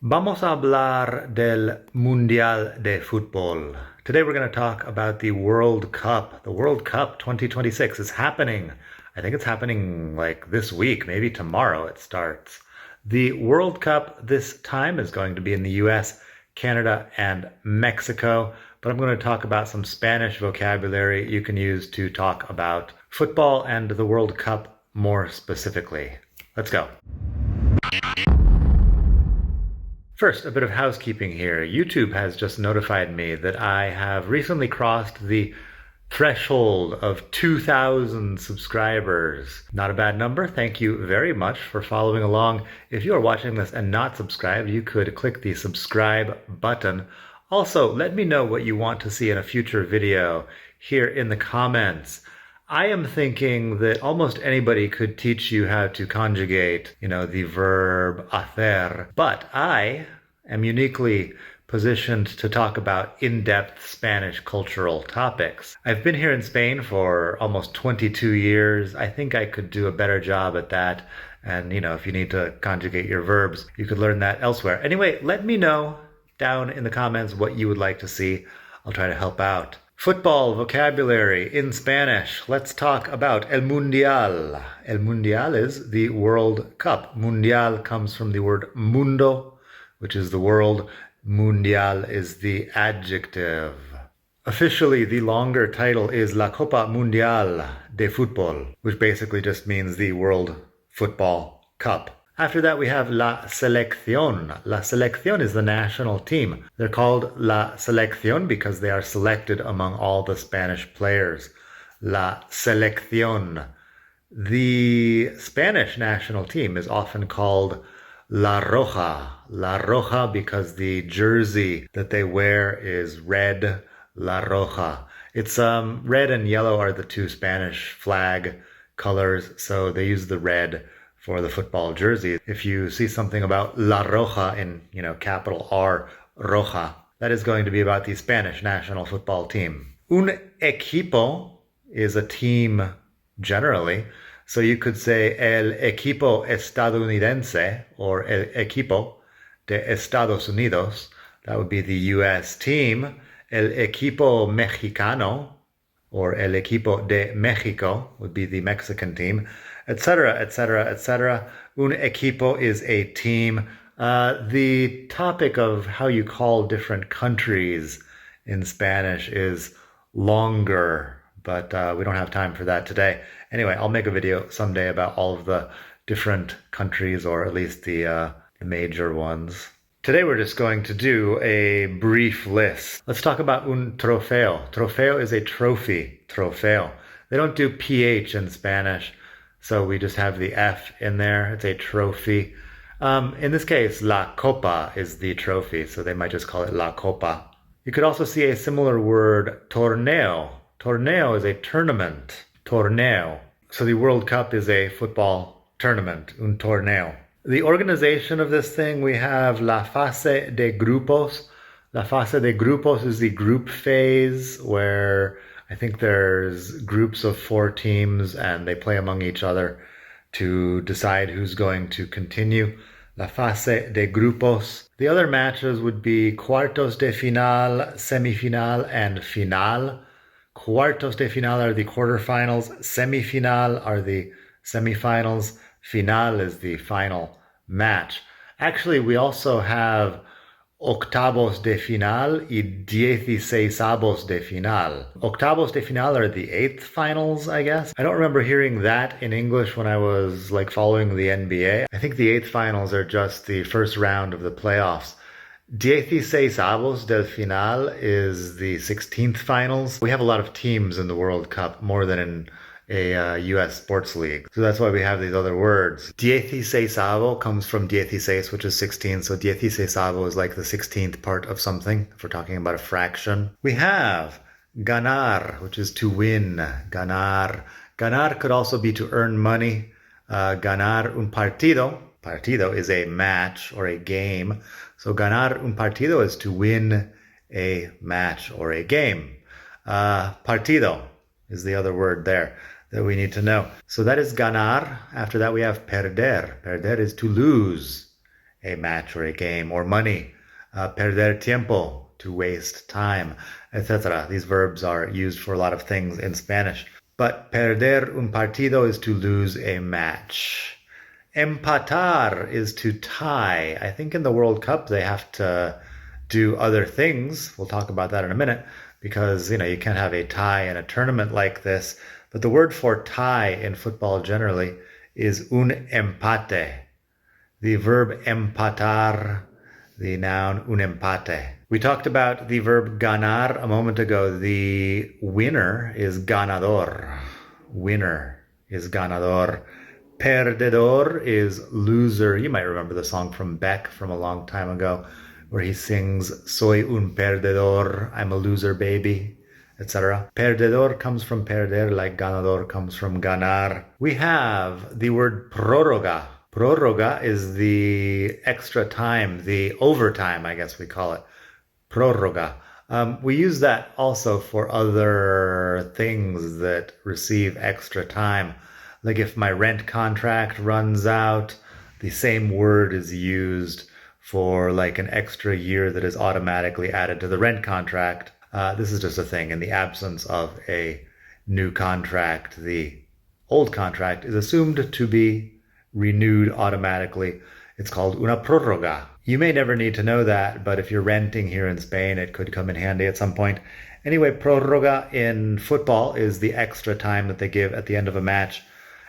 Vamos a hablar del Mundial de Fútbol. Today we're going to talk about the World Cup. The World Cup 2026 is happening. I think it's happening like this week, maybe tomorrow it starts. The World Cup this time is going to be in the US, Canada, and Mexico. But I'm going to talk about some Spanish vocabulary you can use to talk about football and the World Cup more specifically. Let's go. First, a bit of housekeeping here. YouTube has just notified me that I have recently crossed the threshold of 2,000 subscribers. Not a bad number. Thank you very much for following along. If you are watching this and not subscribed, you could click the subscribe button. Also, let me know what you want to see in a future video here in the comments. I am thinking that almost anybody could teach you how to conjugate, the verb hacer, but I am uniquely positioned to talk about in-depth Spanish cultural topics. I've been here in Spain for almost 22 years. I think I could do a better job at that. And, if you need to conjugate your verbs, you could learn that elsewhere. Anyway, let me know down in the comments what you would like to see. I'll try to help out. Football vocabulary in Spanish. Let's talk about El Mundial. El Mundial is the World Cup. Mundial comes from the word mundo, which is the world. Mundial is the adjective. Officially, the longer title is La Copa Mundial de Fútbol, which basically just means the World Football Cup. After that, we have La Selección. La Selección is the national team. They're called La Selección because they are selected among all the Spanish players. La Selección. The Spanish national team is often called La Roja. La Roja because the jersey that they wear is red. La Roja. It's red and yellow are the two Spanish flag colors, so they use the red for the football jersey. If you see something about La Roja in, capital R, Roja, that is going to be about the Spanish national football team. Un equipo is a team generally. So you could say el equipo estadounidense or el equipo de Estados Unidos. That would be the US team. El equipo mexicano or el equipo de Mexico would be the Mexican team, etc., etc., etc. Un equipo is a team. The topic of how you call different countries in Spanish is longer, but we don't have time for that today. Anyway, I'll make a video someday about all of the different countries, or at least the major ones. Today we're just going to do a brief list. Let's talk about un trofeo. Trofeo is a trophy. Trofeo. They don't do PH in Spanish, so we just have the F in there. It's a trophy. In this case, la copa is the trophy, so they might just call it la copa. You could also see a similar word, torneo. Torneo is a tournament. Torneo. So the World Cup is a football tournament, un torneo. The organization of this thing, we have la fase de grupos. La fase de grupos is the group phase where I think there's groups of 4 teams and they play among each other to decide who's going to continue. La fase de grupos. The other matches would be cuartos de final, semifinal, and final. Cuartos de final are the quarterfinals. Semifinal are the semifinals. Final is the final match. Actually, we also have octavos de final y dieciseisavos de final. Octavos de final are the 8th finals, I guess. I don't remember hearing that in English when I was following the NBA. I think the 8th finals are just the first round of the playoffs. Dieciseisavos del final is the 16th finals. We have a lot of teams in the World Cup, more than in a US sports league. So that's why we have these other words. Dieciseisavo comes from dieciseis, which is 16. So dieciseisavo is like the 16th part of something, if we're talking about a fraction. We have ganar, which is to win. Ganar. Ganar could also be to earn money. Ganar un partido. Partido is a match or a game. So ganar un partido is to win a match or a game. Partido is the other word there that we need to know. So that is ganar. After that we have perder. Perder is to lose. a match or a game, or money, perder tiempo, to waste time, etc. These verbs are used for a lot of things in Spanish. But perder un partido is to lose a match. Empatar is to tie. I think in the World Cup they have to do other things. We'll talk about that in a minute because, you can't have a tie in a tournament like this. But the word for tie in football generally is un empate. The verb empatar, the noun un empate. We talked about the verb ganar a moment ago. The winner is ganador. Winner is ganador. Perdedor is loser. You might remember the song from Beck from a long time ago where he sings, Soy un perdedor, I'm a loser baby, etc. Perdedor comes from perder, like ganador comes from ganar. We have the word prórroga. Prórroga is the extra time, the overtime, I guess we call it. Prórroga. We use that also for other things that receive extra time. Like if my rent contract runs out, the same word is used for like an extra year that is automatically added to the rent contract. This is just a thing. In the absence of a new contract, the old contract is assumed to be renewed automatically. It's called una prórroga. You may never need to know that, but if you're renting here in Spain, it could come in handy at some point. Anyway, prórroga in football is the extra time that they give at the end of a match.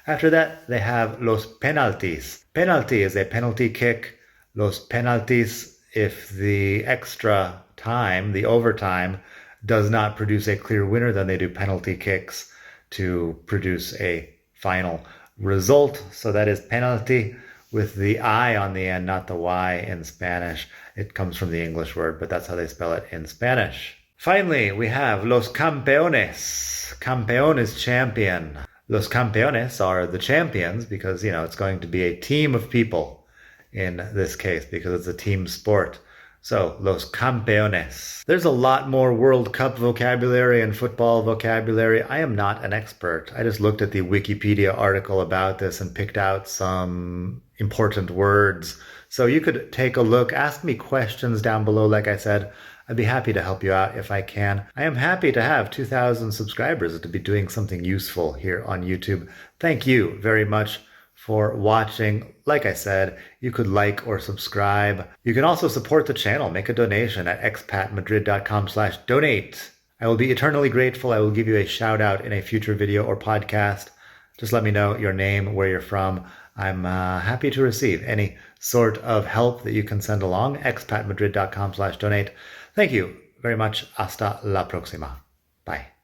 After that, they have los penaltis. Penalty is a penalty kick. Los penaltis, if the extra time, the overtime, does not produce a clear winner, then they do penalty kicks to produce a final result. So that is penalty with the I on the end, not the Y in Spanish. It comes from the English word, but that's how they spell it in Spanish. Finally, we have los campeones. Campeón is champion. Los campeones are the champions because, it's going to be a team of people in this case because it's a team sport. So, los campeones. There's a lot more World Cup vocabulary and football vocabulary. I am not an expert. I just looked at the Wikipedia article about this and picked out some important words. So you could take a look, ask me questions down below. Like I said, I'd be happy to help you out if I can. I am happy to have 2,000 subscribers to be doing something useful here on YouTube. Thank you very much for watching. Like I said, you could like or subscribe. You can also support the channel. Make a donation at expatmadrid.com/donate. I will be eternally grateful. I will give you a shout out in a future video or podcast. Just let me know your name, where you're from. I'm happy to receive any sort of help that you can send along. expatmadrid.com/donate. Thank you very much. Hasta la próxima. Bye.